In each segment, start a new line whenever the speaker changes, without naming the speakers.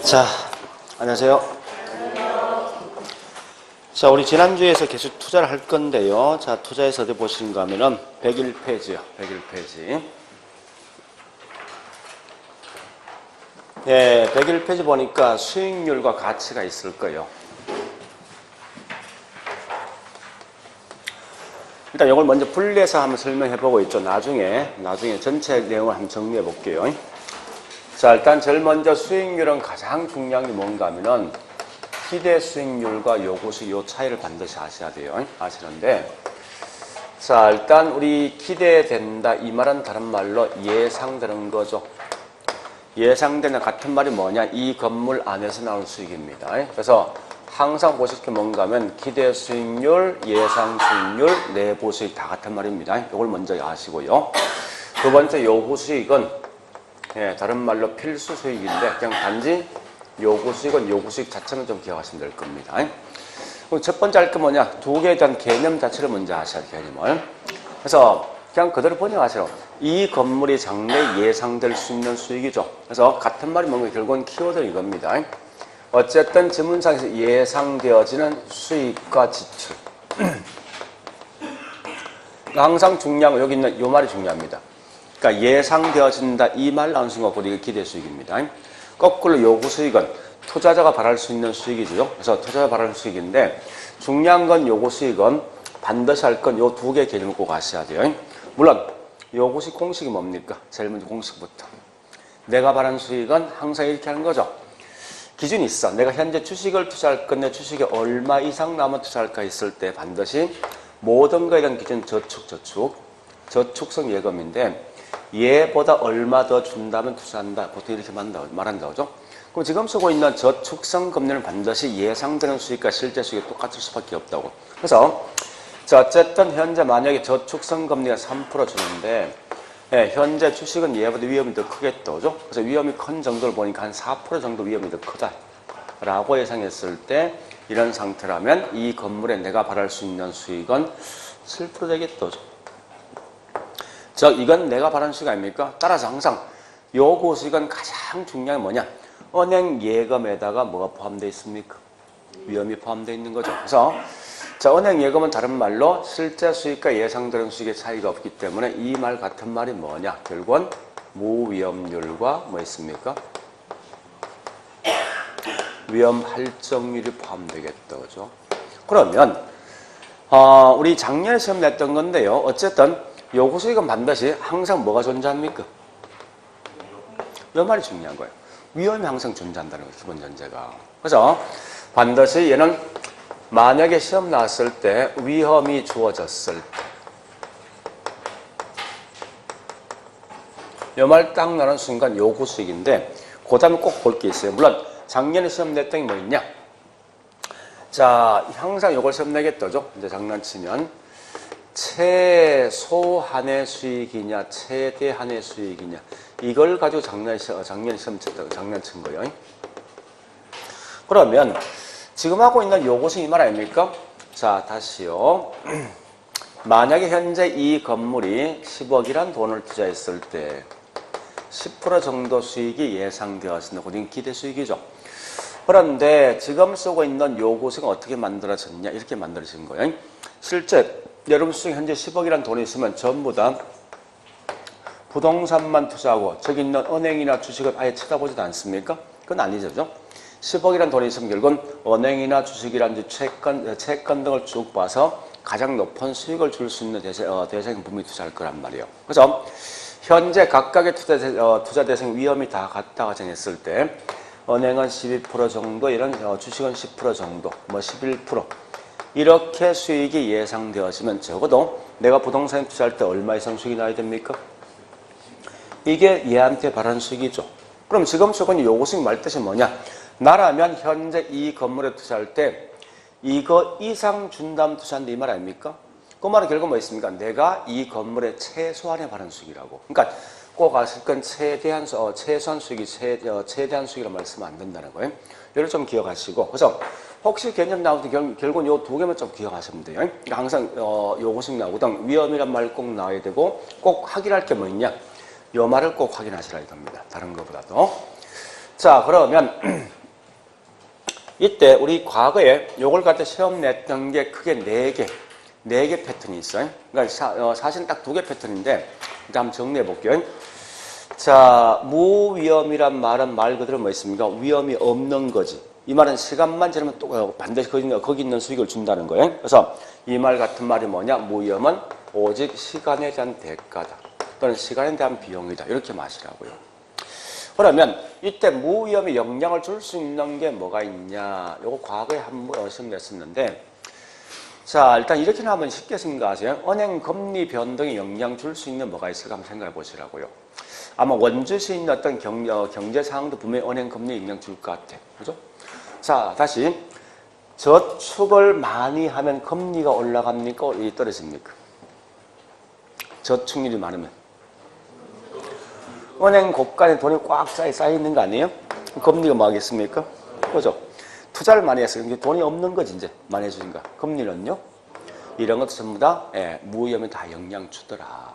자, 안녕하세요. 자, 우리 지난주에서 계속 투자를 할 건데요. 자, 투자에서 어디 보시는가 하면은 101페이지요. 101페이지. 네, 101페이지 보니까 수익률과 가치가 있을 거예요. 일단 이걸 먼저 분리해서 한번 설명해 보고 있죠. 나중에 전체 내용을 한번 정리해 볼게요. 자, 일단 제일 먼저 수익률은 가장 중요한 게 뭔가 하면은 기대 수익률과 요구수익 요 차이를 반드시 아셔야 돼요. 아시는데, 자, 일단 우리 기대된다 이 말은 다른 말로 예상되는 거죠. 예상되는 같은 말이 뭐냐? 이 건물 안에서 나오는 수익입니다. 그래서 항상 보실 게 뭔가 하면 기대 수익률, 예상 수익률, 내부 수익 다 같은 말입니다. 이걸 먼저 아시고요. 두 번째 요구 수익은 다른 말로 필수 수익인데 그냥 단지 요구 수익은 요구 수익 자체는 좀 기억하시면 될 겁니다. 그럼 첫 번째 할 게 뭐냐? 두 개에 대한 개념 자체를 먼저 아셔야 돼요. 개념을. 그래서 그냥 그대로 번역하세요. 이 건물이 장래 예상될 수 있는 수익이죠. 그래서 같은 말이 뭔가 결국은 키워드는 이겁니다. 어쨌든 지문상에서 예상되어지는 수익과 지출. 항상 중요한 거 여기 있는 이 말이 중요합니다. 그러니까 예상되어진다 이 말 나온 순간 곧 이게 기대 수익입니다. 거꾸로 요구 수익은 투자자가 바랄 수 있는 수익이죠. 그래서 투자자가 바라는 수익인데 중요한 건 요구 수익은 반드시 할 건 요 두 개의 개념을 꼭 아셔야 돼요. 물론 요구 수익 공식이 뭡니까? 제일 먼저 공식부터. 내가 바라는 수익은 항상 이렇게 하는 거죠. 기준이 있어. 내가 현재 주식을 투자할 건데 주식이 얼마 이상 남아 투자할까 했을 때 반드시 모든 거에 대한 기준 저축성 예금인데 얘보다 얼마 더 준다면 투자한다. 보통 이렇게 말한다. 그죠? 그럼 지금 쓰고 있는 저축성 금리는 반드시 예상되는 수익과 실제 수익이 똑같을 수밖에 없다고. 그래서 어쨌든 현재 만약에 저축성 금리가 3% 주는데 현재 주식은 얘보다 위험이 더 크겠죠. 그죠? 그래서 위험이 큰 정도를 보니까 한 4% 정도 위험이 더 크다. 라고 예상했을 때 이런 상태라면 이 건물에 내가 바랄 수 있는 수익은 7% 되겠죠. 즉 이건 내가 바라는 수익 아닙니까? 따라서 항상 요구 수익은 가장 중요한 게 뭐냐? 은행 예금에다가 뭐가 포함되어 있습니까? 위험이 포함되어 있는 거죠. 그래서 자, 은행 예금은 다른 말로 실제 수익과 예상되는 수익의 차이가 없기 때문에 이 말 같은 말이 뭐냐? 결국은 무위험률과 뭐 있습니까? 위험 할증률이 포함되겠다. 그죠? 그러면 우리 작년에 시험 냈던 건데요. 어쨌든 요구 수익은 반드시 항상 뭐가 존재합니까? 이 말이 중요한 거예요. 위험이 항상 존재한다는 거예요. 기본 전제가. 그래서 반드시 얘는 만약에 시험 나왔을 때 위험이 주어졌을 때 이 말 딱 나는 순간 요구 수익인데 그 다음에 꼭 볼 게 있어요. 물론 작년에 시험 냈던 게 뭐 있냐? 자, 항상 요걸 시험 내겠다죠. 이제 장난치면 최소한의 수익이냐 최대한의 수익이냐 이걸 가지고 작년 시험 장난친 거예요. 그러면 지금 하고 있는 요것은 이 말 아닙니까? 자, 다시요. 만약에 현재 이 건물이 10억이란 돈을 투자했을 때 10% 정도 수익이 예상되었습니다. 그건 기대 수익이죠. 그런데 지금 쓰고 있는 요것은 어떻게 만들어졌냐? 이렇게 만들어진 거예요. 실제 여러분 수익 현재 10억이란 돈이 있으면 전부 다 부동산만 투자하고 저기 있는 은행이나 주식을 아예 쳐다보지도 않습니까? 그건 아니죠. 10억이란 돈이 있으면 결국은 은행이나 주식이라든지 채권 등을 쭉 봐서 가장 높은 수익을 줄 수 있는 대상에 분명히 투자할 거란 말이에요. 그래서 현재 각각의 투자 대상 위험이 다 같다고 정했을 때 은행은 12% 정도, 이런 주식은 10% 정도, 뭐 11% 이렇게 수익이 예상되어지면 적어도 내가 부동산에 투자할 때 얼마 이상 수익이 나야 됩니까? 이게 얘한테 바라는 수익이죠. 그럼 지금 수익은 요구 수익 말 뜻이 뭐냐? 나라면 현재 이 건물에 투자할 때 이거 이상 준다면 투자한다 이 말 아닙니까? 그 말은 결국 뭐 있습니까? 내가 이 건물에 최소한에 바라는 수익이라고. 그러니까 꼭 아실 건 최소한 수익이 최대한 수익이라는 말씀은 안 된다는 거예요. 이걸 좀 기억하시고. 그래서 혹시 개념 나올 때 결국은 요 두 개만 좀 기억하시면 돼요. 그러니까 항상 요구식 나오거든 위험이란 말 꼭 나와야 되고 꼭 확인할 게 뭐 있냐? 요 말을 꼭 확인하시라 이겁니다. 다른 것보다도. 자, 그러면 이때 우리 과거에 요걸 갖다 시험 냈던 게 크게 4개 패턴이 있어요. 그러니까 사실 딱 2개 패턴인데 일단 한번 정리해 볼게요. 자, 무위험이란 말은 말 그대로 뭐 있습니까? 위험이 없는 거지. 이 말은 시간만 지나면 또 반드시 거기 있는 수익을 준다는 거예요. 그래서 이 말 같은 말이 뭐냐? 무위험은 오직 시간에 대한 대가다. 또는 시간에 대한 비용이다. 이렇게 마시라고요. 그러면 이때 무위험에 영향을 줄 수 있는 게 뭐가 있냐? 요거 과거에 한번 시험 냈었는데, 자, 일단 이렇게 하면 쉽게 생각하세요. 은행 금리 변동에 영향 줄 수 있는 뭐가 있을까 한번 생각해 보시라고요. 아마 원주시에 있는 어떤 경제 상황도 분명히 은행 금리에 영향 줄 것 같아. 그죠? 자, 다시. 저축을 많이 하면 금리가 올라갑니까? 떨어집니까? 저축률이 많으면. 은행 곳간에 돈이 꽉 쌓여 있는 거 아니에요? 금리가 뭐 하겠습니까? 그죠? 투자를 많이 했어요. 돈이 없는 거지, 이제. 많이 해주니까. 금리는요? 이런 것도 전부 다, 무위험에 다 영향 주더라.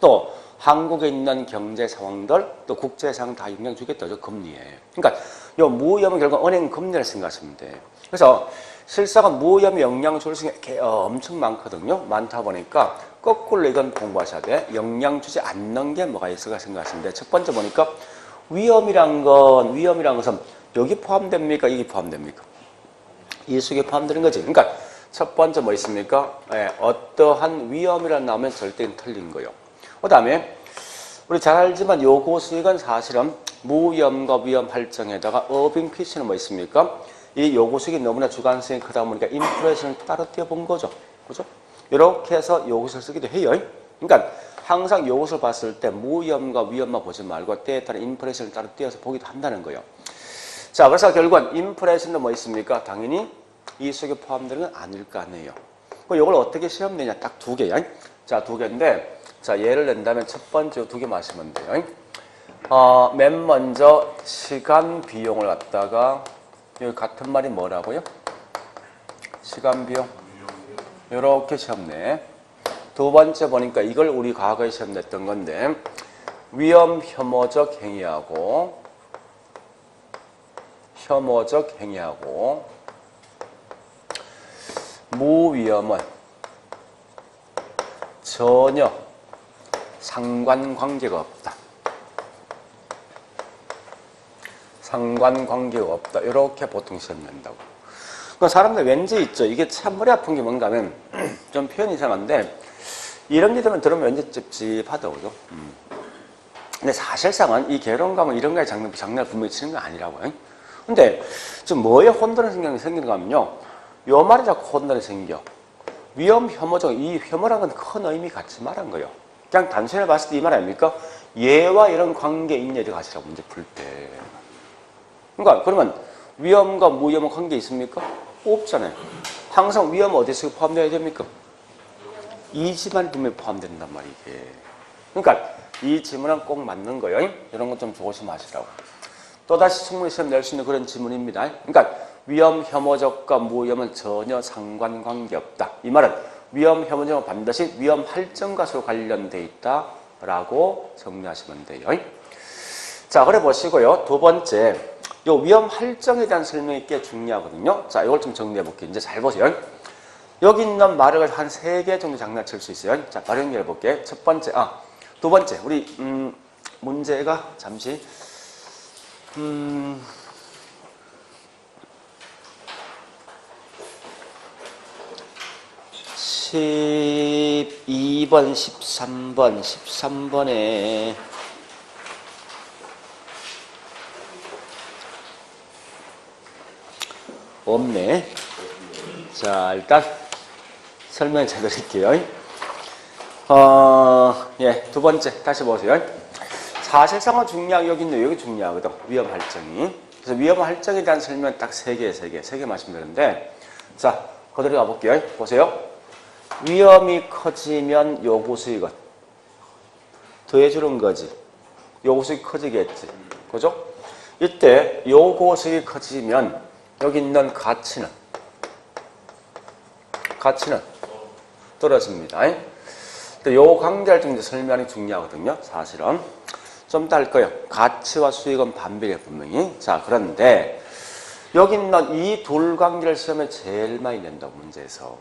또, 한국에 있는 경제 상황들, 또 국제 상황 다 영향 주겠다, 저 금리에. 그러니까, 요 무위험은 결국 은행 금리를 생각하시면 돼. 그래서, 실상은 무위험에 영향 줄 수 있는 게 엄청 많거든요. 많다 보니까, 거꾸로 이건 공부하셔야 돼. 영향 주지 않는 게 뭐가 있을까 생각하시면 돼. 첫 번째 보니까, 위험이란 것은 여기 포함됩니까? 여기 포함됩니까? 이 속에 포함되는 거지. 그러니까 첫 번째 뭐 있습니까? 어떠한 위험이란 나오면 절대 틀린 거예요. 그 다음에 우리 잘 알지만 요구 수익은 사실은 무위험과 위험 할증에다가 어빙 피치는 뭐 있습니까? 이 요구 수익이 너무나 주관성이 크다 보니까 인플레이션을 따로 띄워본 거죠. 그죠? 이렇게 해서 요것을 쓰기도 해요. 그러니까 항상 요것을 봤을 때 무위험과 위험만 보지 말고 때에 따른 인플레이션을 따로 띄워서 보기도 한다는 거예요. 자, 그래서 결국은 인플레이션도 뭐 있습니까? 당연히 이 속에 포함되는 건 아닐 거 아니에요. 이걸 어떻게 시험 내냐? 딱 2개야. 자, 2개인데, 자, 예를 낸다면 첫 번째 2개 마시면 돼요. 맨 먼저 시간 비용을 갖다가 여기 같은 말이 뭐라고요? 시간 비용. 이렇게 시험 내. 두 번째 보니까 이걸 우리 과거에 시험 냈던 건데 위험 혐오적 행위하고 무위험은 전혀 상관관계가 없다. 상관관계가 없다. 이렇게 보통 시험 낸다고. 그러니까 사람들 왠지 있죠. 이게 참 머리 아픈 게 뭔가 하면 좀 표현이 이상한데 이런 게 들으면 왠지 찝찝하다고요. 근데 사실상은 이 개론감은 이런 거에 장난을 분명히 치는 건 아니라고요. 근데 좀 뭐에 혼돈의 생각이 생기는가 하면요. 요 말이 자꾸 혼돈이 생겨. 위험 혐오적, 이 혐오라는 건 큰 의미 갖지 말한 거예요. 그냥 단순히 봤을 때 이 말 아닙니까? 얘와 이런 관계 있냐를 가시라고 문제 풀 때. 그러니까 그러면 위험과 무위험은 관계 있습니까? 없잖아요. 항상 위험은 어디서 포함되어야 됩니까? 이 집안이 분명히 포함된단 말이에요. 그러니까 이 지문은 꼭 맞는 거예요. 이런 건 좀 조심하시라고. 또다시 충분히 시험 낼 수 있는 그런 지문입니다. 그러니까 위험 혐오적과 무위험은 전혀 상관관계 없다. 이 말은 위험 혐오적은 반드시 위험 할증과로 관련돼 있다라고 정리하시면 돼요. 자, 그래 보시고요. 두 번째, 요 위험 할증에 대한 설명이 꽤 중요하거든요. 자, 이걸 좀 정리해 볼게요. 이제 잘 보세요. 여기 있는 말을 한 3개 정도 장난칠 수 있어요. 자, 바로 연결해 볼게요. 첫 번째, 두 번째, 우리 문제가 잠시 12번, 13번에 없네. 자, 일단 설명 잘 드릴게요. 두 번째 다시 보세요. 사실상은 중요한 여기 있는데 여기 중요하거든. 위험 할증이. 그래서 위험 할증에 대한 설명 딱 3개 말씀드렸는데, 자, 그대로 가볼게요. 보세요. 위험이 커지면 요구 수익은 더해주는 거지. 요구 수익이 커지겠지. 그죠? 이때 요구 수익이 커지면 여기 있는 가치는 떨어집니다. 요 관계를 좀 설명이 중요하거든요. 사실은. 좀 이따 할 거예요. 가치와 수익은 반비례 분명히. 자, 그런데 여기 있는 이 둘관계를 시험에 제일 많이 낸다, 문제에서.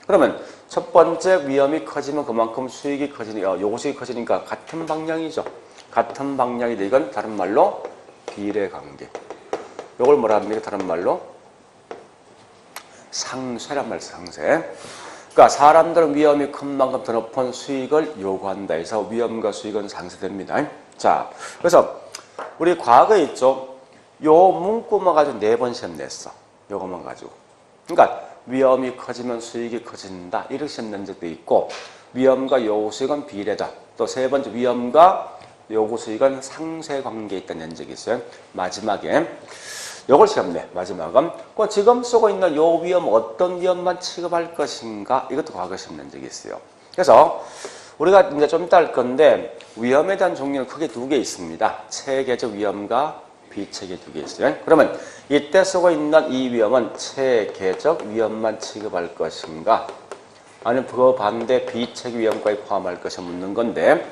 그러면 첫 번째 위험이 커지면 그만큼 수익이 커지니까, 요구수익이 커지니까 같은 방향이죠. 같은 방향인데 이건 다른 말로 비례관계. 요걸 뭐라 합니까? 다른 말로 상쇄란 말이에요. 상쇄. 그러니까 사람들은 위험이 큰 만큼 더 높은 수익을 요구한다 해서 위험과 수익은 상쇄됩니다. 자, 그래서 우리 과거에 있죠. 요 문구만 가지고 4번 시험 냈어. 요것만 가지고. 그러니까 위험이 커지면 수익이 커진다. 이렇게 시험 낸 적도 있고, 위험과 요구 수익은 비례다. 또 세 번째, 위험과 요구 수익은 상쇄 관계에 있다는 적이 있어요. 마지막에 요걸 시험 내. 마지막은 지금 쓰고 있는 요 위험 어떤 위험만 취급할 것인가, 이것도 과거 시험 낸 적이 있어요. 그래서 우리가 이제 좀 이따 할 건데, 위험에 대한 종류는 크게 2개 있습니다. 체계적 위험과 비체계 2개 있어요. 그러면 이때 쓰고 있는 이 위험은 체계적 위험만 취급할 것인가, 아니면 그 반대 비체계 위험까지 포함할 것을 묻는 건데,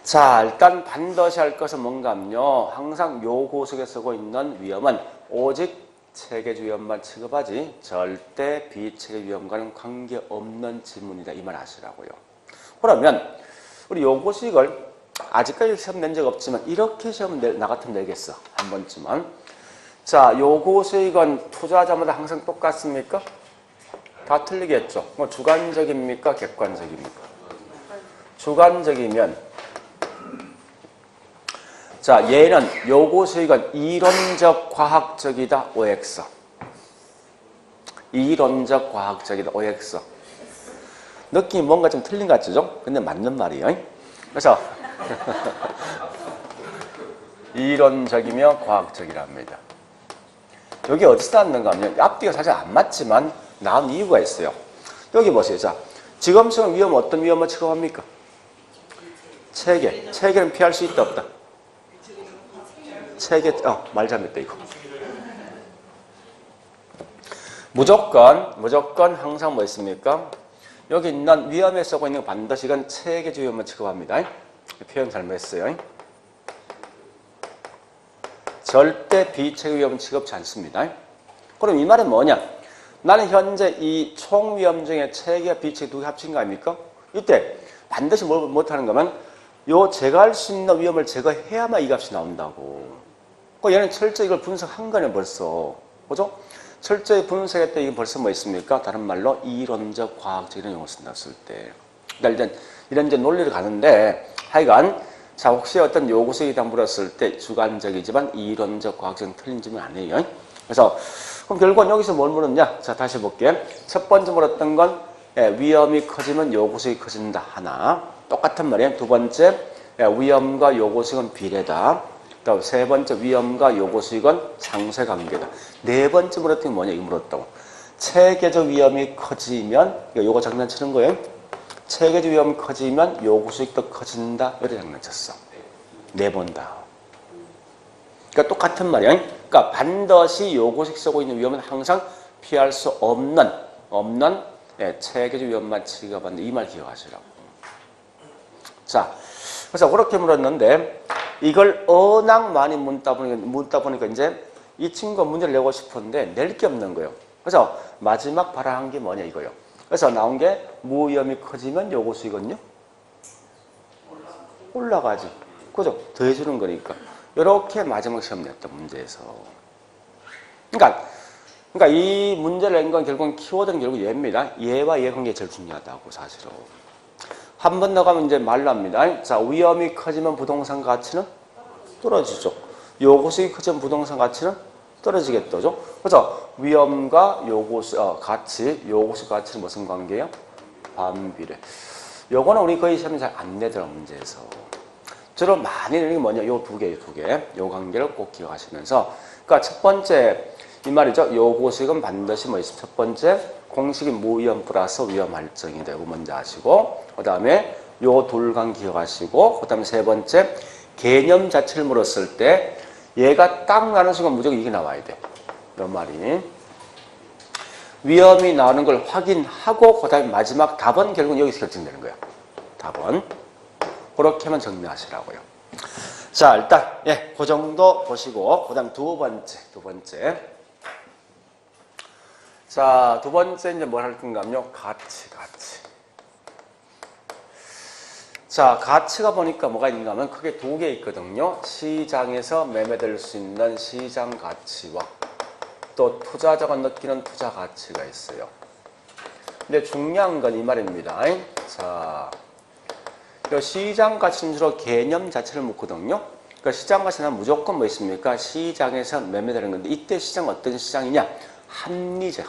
자, 일단 반드시 할 것은 뭔가요? 항상 요구 속에 쓰고 있는 위험은 오직 체계적 위험만 취급하지 절대 비체계 위험과는 관계없는 지문이다, 이 말 아시라고요. 그러면 우리 요구 수익을 아직까지 시험 낸 적 없지만 이렇게 시험 나 같으면 내겠어, 한 번쯤은. 자, 요구 수익은 투자자마다 항상 똑같습니까? 다 틀리겠죠. 뭐 주관적입니까? 객관적입니까? 주관적이면, 자, 얘는 요구 수익은 이론적 과학적이다, OX. 이론적 과학적이다, OX. 느낌이 뭔가 좀 틀린 것 같죠? 근데 맞는 말이에요. 그래서 이론적이며 과학적이랍니다. 여기 어디서 나왔는가 하면 앞뒤가 사실 안 맞지만 나온 이유가 있어요. 여기 보세요. 자, 지금 쓰는 위험 어떤 위험을 취급합니까? 체계. 체계는 피할 수 있다 없다? 체계, 말 잘못했다 이거. 무조건 항상 뭐 있습니까? 여기 있는 위험에 쓰고 있는 반드시 이건 체계적 위험을 취급합니다. 표현 잘못했어요. 절대 비체계 위험은 취급치 않습니다. 그럼 이 말은 뭐냐? 나는 현재 이 총 위험 중에 체계와 비체계 2개 합친 거 아닙니까? 이때 반드시 뭘 못하는 거면 요 제거할 수 있는 위험을 제거해야만 이 값이 나온다고. 얘는 철저히 이걸 분석한 거네 벌써. 그죠? 철저히 분석했다. 이게 벌써 뭐 있습니까? 다른 말로 이론적, 과학적 이런 용어 쓴다고 때. 그러니까 이런 이제 논리를 가는데 하여간 자, 혹시 어떤 요구수익에 대한 물었을 때 주관적이지만 이론적, 과학적인 틀린 질문 아니에요. 그래서 그럼 결국은 여기서 뭘 물었냐? 자, 다시 볼게요. 첫 번째 물었던 건 위험이 커지면 요구수익이 커진다. 하나. 똑같은 말이에요. 두 번째, 위험과 요구수익은 비례다. 또 세 번째, 위험과 요구수익은 상쇄관계다. 네 번째 물었던 게 뭐냐? 이거 물었다고. 체계적 위험이 커지면, 요거 장난치는 거예요. 체계적 위험이 커지면 요구수익도 커진다. 이렇게 장난쳤어. 네 번 다. 그러니까 똑같은 말이야. 그러니까 반드시 요구수익 쓰고 있는 위험은 항상 피할 수 없는 체계적 위험만 취급한다. 이 말 기억하시라고. 자, 그래서 그렇게 물었는데 이걸 워낙 많이 묻다 보니까 이제 이 친구가 문제를 내고 싶은데 낼 게 없는 거예요. 그래서 마지막 발언한 게 뭐냐 이거요. 그래서 나온 게 무위험이 커지면 요구수익은요? 올라가지. 그죠? 더해주는 거니까. 이렇게 마지막 시험 냈던 문제에서. 그러니까 이 문제를 낸 건 결국은 키워드는 결국 얘입니다. 얘와 얘 관계가 제일 중요하다고 사실은. 한 번 나가면 이제 말로 합니다. 자, 위험이 커지면 부동산 가치는 떨어지죠. 요구수익이 커지면 부동산 가치는 떨어지겠죠. 그래서 위험과 요구수 가치는 무슨 관계예요? 반비례. 요거는 우리 거의 시험에 잘 안 내더라 문제에서. 주로 많이 내는 게 뭐냐? 요 두 개. 요 관계를 꼭 기억하시면서. 그러니까 첫 번째 이 말이죠. 요구수익은 반드시 뭐 있습니다. 첫 번째 공식이 무위험 플러스 위험 할증이 되고 먼저 아시고, 그 다음에 요 둘간 기억하시고, 그 다음에 세 번째 개념 자체를 물었을 때 얘가 딱 나는 순간 무조건 이게 나와야 돼. 요 말이. 위험이 나오는 걸 확인하고 그 다음에 마지막 답은 결국은 여기서 결정되는 거야. 답은. 그렇게만 정리하시라고요. 자, 일단, 예, 그 정도 보시고, 그 다음 두 번째. 자, 두 번째 이제 뭘 할 건가요? 가치. 자, 가치가 보니까 뭐가 있는가 하면 크게 두 개 있거든요. 시장에서 매매될 수 있는 시장 가치와 또 투자자가 느끼는 투자 가치가 있어요. 근데 중요한 건 이 말입니다. 자, 이 시장 가치는 주로 개념 자체를 묻거든요. 그러니까 시장 가치는 무조건 뭐 있습니까? 시장에서 매매되는 건데 이때 시장은 어떤 시장이냐? 합리적.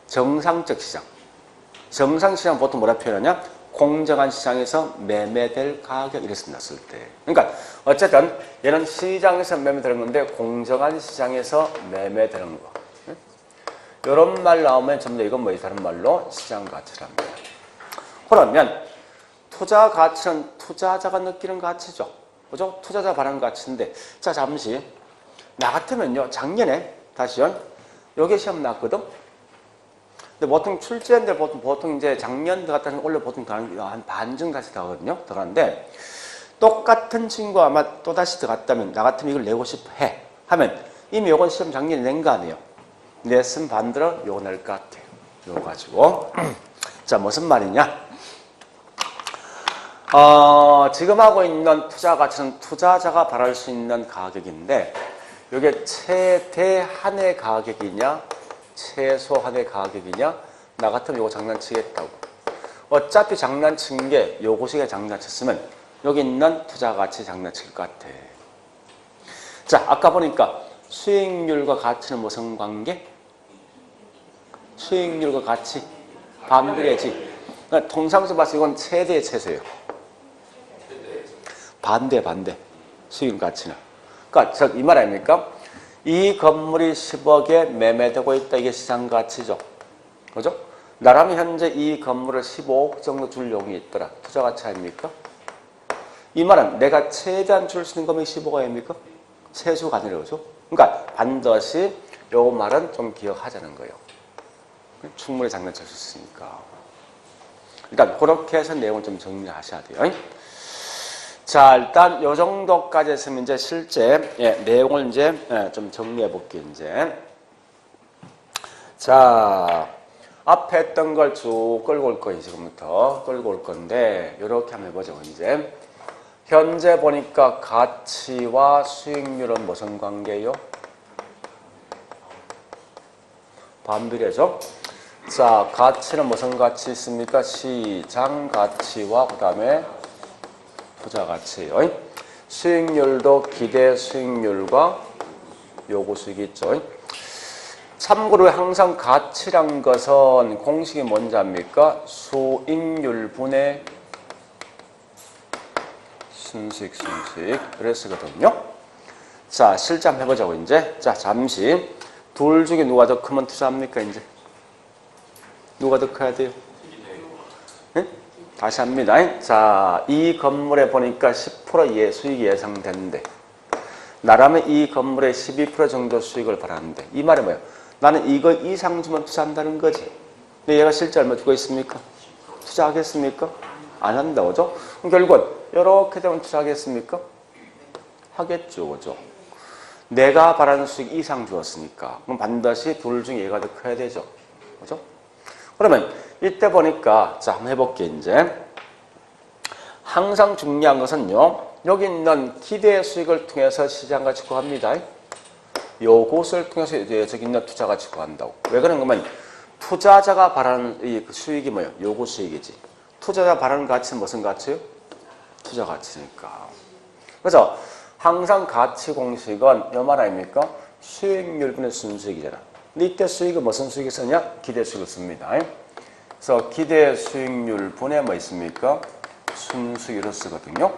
정상적 시장. 정상 시장 보통 뭐라 표현하냐? 공정한 시장에서 매매될 가격 이렇게 났을 때. 그러니까 어쨌든 얘는 시장에서 매매되는 건데 공정한 시장에서 매매되는 거. 이런 말 나오면 전부 다 이건 뭐지? 다른 말로 시장 가치랍니다. 그러면 투자 가치는 투자자가 느끼는 가치죠. 그죠? 투자자 바라는 가치인데 자 잠시 나 같으면요 작년에 다시요 여기 시험 났거든. 근데 보통 출제인데 보통 이제 작년 들어갔다 원래 보통 한 반쯤 다시 들어가거든요. 들어가는데 똑같은 친구 아마 또 다시 들어갔다면 나 같으면 이걸 내고 싶어 해 하면 이미 요건 시험 작년에 낸 거 아니에요. 냈으면 반대로 요거 낼 것 같아요. 요거 가지고 자 무슨 말이냐? 지금 하고 있는 투자 가치는 투자자가 바랄 수 있는 가격인데 이게 최대한의 가격이냐 최소한의 가격이냐 나 같으면 요거 장난치겠다고. 어차피 장난친 게 요것이 장난쳤으면 여기 있는 투자 가치 장난칠 것 같아. 자 아까 보니까 수익률과 가치는 무슨 관계? 수익률과 가치 반비례지. 그러니까 통상적으로 봐서 이건 최대의 최소예요. 반대 수익 가치는. 그러니까 이 말 아닙니까? 이 건물이 10억에 매매되고 있다. 이게 시장 가치죠. 그죠? 나라면 현재 이 건물을 15억 정도 줄 용이 있더라. 투자 가치 아닙니까? 이 말은 내가 최대한 줄 수 있는 금액이 15억 아닙니까? 세수가 아니라 그죠? 그러니까 반드시 요 말은 좀 기억하자는 거예요. 충분히 장난칠 수 있으니까. 그러니까 그렇게 해서 내용을 좀 정리하셔야 돼요. 자, 일단 요 정도까지 했으면 이제 실제 내용을 이제 좀 정리해 볼게요, 이제. 자, 앞에 했던 걸 쭉 끌고 올 거예요, 지금부터. 끌고 올 건데, 요렇게 한번 해보죠, 이제. 현재 보니까 가치와 수익률은 무슨 관계예요? 반비례죠? 자, 가치는 무슨 가치 있습니까? 시장 가치와 그 다음에 투자 가치예요. 수익률도 기대 수익률과 요구 수익이 있죠. 참고로 항상 가치란 것은 공식이 뭔지 압니까? 수익률 분의 순수익. 그래 쓰거든요. 자, 실제 한번 해보자고, 이제. 자, 잠시. 둘 중에 누가 더 크면 투자합니까, 이제? 누가 더 커야 돼요? 네? 다시 합니다. 자, 이 건물에 보니까 10% 수익이 예상되는데, 나라면 이 건물에 12% 정도 수익을 바라는데, 이 말이 뭐예요? 나는 이거 이상 주면 투자한다는 거지. 근데 얘가 실제 얼마 주고 있습니까? 투자하겠습니까? 안 한다, 그죠? 그럼 결국은, 이렇게 되면 투자하겠습니까? 하겠죠, 그죠? 내가 바라는 수익 이상 주었으니까. 그럼 반드시 둘 중에 얘가 더 커야 되죠. 그죠? 그러면, 이때 보니까, 자, 한번 해볼게, 이제. 항상 중요한 것은요, 여기 있는 기대 수익을 통해서 시장 가치 구합니다. 요것을 통해서 저기 있는 투자 가치 구한다고. 왜 그런 거면, 투자자가 바라는 이 수익이 뭐예요? 요구 수익이지. 투자자 바라는 가치는 무슨 가치예요? 투자 가치니까. 그래서 항상 가치 공식은 요 말 아닙니까? 수익률 분의 순수익이잖아. 근데 이때 수익은 무슨 수익을 쓰냐? 기대 수익을 씁니다. 그래서 기대 수익률 분의 뭐 있습니까? 순수익을 쓰거든요.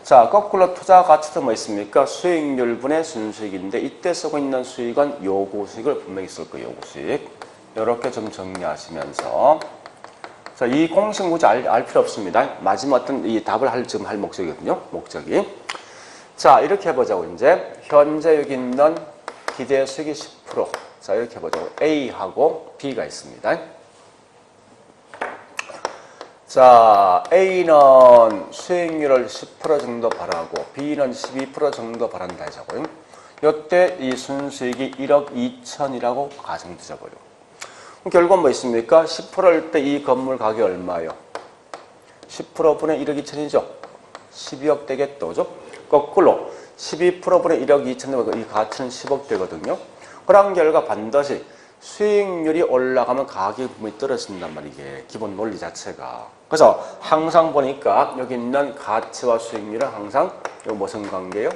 자, 거꾸로 투자 가치도 뭐 있습니까? 수익률 분의 순수익인데 이때 쓰고 있는 수익은 요구 수익을 분명히 쓸 거예요. 요구 수익. 이렇게 좀 정리하시면서 자, 이 공식 굳이 알 필요 없습니다. 마지막 어떤 이 답을 지금 할 목적이거든요. 목적이. 자, 이렇게 해보자고, 이제. 현재 여기 있는 기대 수익이 10%. 자, 이렇게 해보자고. A하고 B가 있습니다. 자, A는 수익률을 10% 정도 바라고 B는 12% 정도 바란다 해자고요. 이때 이 순수익이 1억 2천이라고 가정되어버려. 결과 뭐 있습니까? 10%일 때 이 건물 가격이 얼마예요? 10% 분의 1억 2천이죠. 12억 되겠죠. 그죠? 거꾸로 12% 분의 1억 2천 되면 이 가치는 10억 되거든요. 그런 결과 반드시 수익률이 올라가면 가격이 분명히 떨어진단 말이에요. 이게 기본 논리 자체가. 그래서 항상 보니까 여기 있는 가치와 수익률은 항상 무슨 관계예요?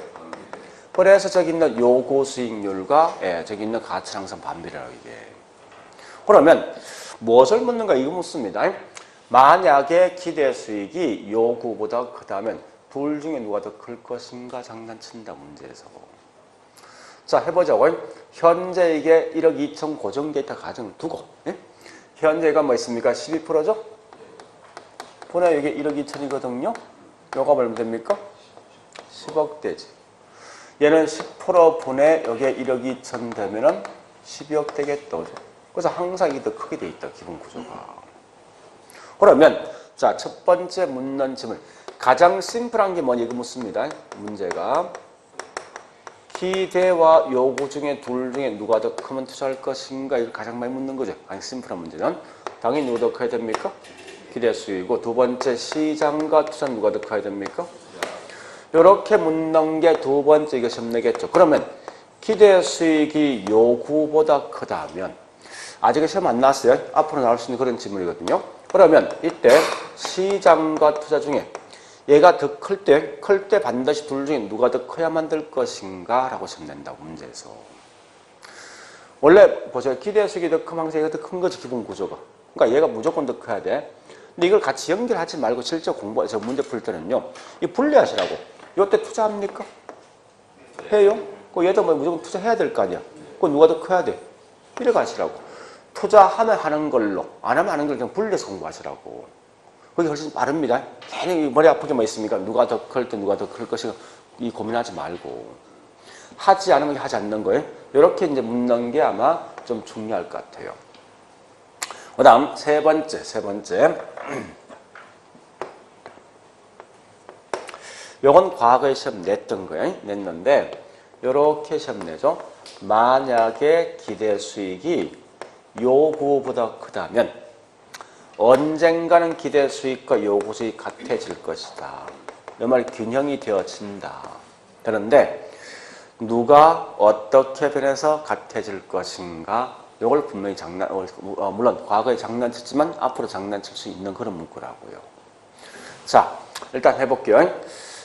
그래서 저기 있는 요구 수익률과 저기 있는 가치는 항상 반비례라고 이게. 그러면 무엇을 묻는가 이거 묻습니다. 만약에 기대 수익이 요구보다 크다면 둘 중에 누가 더 클 것인가 장난친다 문제에서. 자, 해보자고. 현재 이게 1억 2천 고정돼 있다 가정을 두고, 현재가 뭐 있습니까? 12%죠? 분의 이게 1억 2천이거든요? 요가 얼마 됩니까? 10억 되지. 얘는 10% 분의 여기에 1억 2천 되면은 12억 되겠죠. 그래서 항상 이게 더 크게 돼 있다, 기본 구조가. 그러면, 자, 첫 번째 묻는 질문. 가장 심플한 게 뭐냐, 이거 묻습니다. 문제가. 기대와 요구 중에 둘 중에 누가 더 크면 투자할 것인가? 이걸 가장 많이 묻는 거죠. 가장 심플한 문제는. 당연히 누가 더 커야 됩니까? 기대 수익이고, 두 번째 시장과 투자는 누가 더 커야 됩니까? 이렇게 묻는 게 두 번째 이거 시험 내겠죠. 그러면 기대 수익이 요구보다 크다면, 아직 시험 안 나왔어요. 앞으로 나올 수 있는 그런 질문이거든요. 그러면 이때 시장과 투자 중에 얘가 더 클 때 반드시 둘 중에 누가 더 커야만 될 것인가? 라고 시험 낸다고, 문제에서. 원래 보세요. 기대 수익이 더 크면 항상 얘가 더 큰 거지, 기본 구조가. 그러니까 얘가 무조건 더 커야 돼. 근데 이걸 같이 연결하지 말고 실제 공부해서 문제 풀 때는요, 이 분리하시라고. 요때 투자합니까? 해요? 그 얘도 뭐 무조건 투자해야 될 거 아니야. 그거 누가 더 커야 돼? 이래 가시라고. 투자하면 하는 걸로, 안 하면 하는 걸 그냥 분리해서 공부하시라고. 그게 훨씬 빠릅니다. 괜히 머리 아프게 뭐 있습니까? 누가 더 클 때 누가 더 클 것인가 이 고민하지 말고. 하지 않으면 하지 않는 거예요. 이렇게 이제 묻는 게 아마 좀 중요할 것 같아요. 그 다음 세 번째. 요건 과거에 시험 냈던 거예요. 냈는데 요렇게 시험 내죠. 만약에 기대 수익이 요구보다 크다면 언젠가는 기대 수익과 요구 수익이 같아질 것이다. 이 말 균형이 되어진다. 그런데 누가 어떻게 변해서 같아질 것인가? 이걸 분명히 물론 과거에 장난쳤지만 앞으로 장난칠 수 있는 그런 문구라고요. 자, 일단 해볼게요.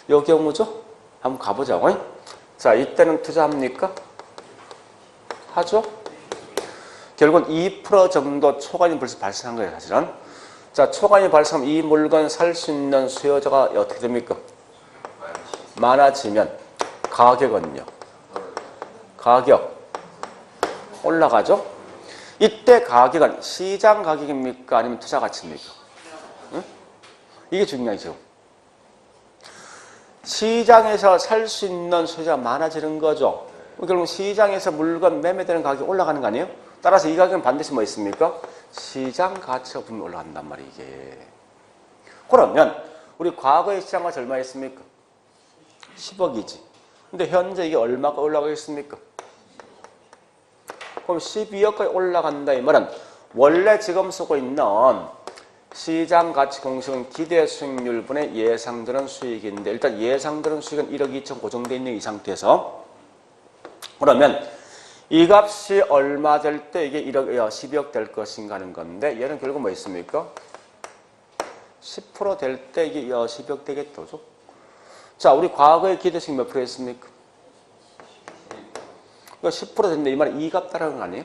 이 경우죠? 한번 가보자고. 자, 이때는 투자합니까? 하죠? 결국은 2% 정도 초과이 벌써 발생한 거예요, 사실은. 자, 초과이 발생하면 이 물건 살 수 있는 수요자가 어떻게 됩니까? 많아지면 가격은요? 가격 올라가죠? 이때 가격은 시장 가격입니까? 아니면 투자 가치입니까? 응? 이게 중요하죠. 시장에서 살 수 있는 수요자가 많아지는 거죠. 결국 시장에서 물건 매매되는 가격이 올라가는 거 아니에요? 따라서 이 가격은 반드시 뭐 있습니까? 시장 가치가 분명히 올라간단 말이에요, 이게. 그러면 우리 과거의 시장 가치 얼마였습니까? 10억이지. 근데 현재 이게 얼마가 올라가겠습니까? 그럼 12억까지 올라간다 이 말은 원래 지금 쓰고 있는 시장 가치 공식은 기대 수익률 분의 예상되는 수익인데 일단 예상되는 수익은 1억 2천 고정되어 있는 이 상태에서 그러면 이 값이 얼마 될 때 이게 12억 될 것인가 하는 건데 얘는 결국 뭐 있습니까? 10% 될 때 이게 12억 되겠죠. 자, 우리 과거의 기대 수익 몇 프로 했습니까? 그러니까 10% 됐는데 이 말은 이 값 따라가는 거 아니에요?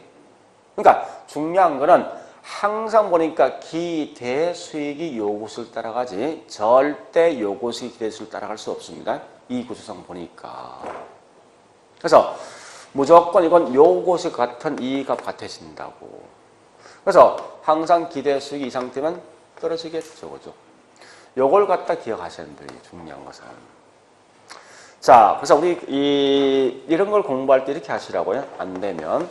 그러니까 중요한 거는 항상 보니까 기대 수익이 요구수를 따라가지 절대 요구수익이 기대 수익을 따라갈 수 없습니다. 이 구조상 보니까. 그래서 무조건 이건 요구수익 같은 이 값 같아진다고. 그래서 항상 기대 수익이 이 상태면 떨어지겠죠. 그죠? 요걸 갖다 기억하셔야 됩니다. 중요한 것은. 자, 그래서 우리 이런 걸 공부할 때 이렇게 하시라고요. 안 되면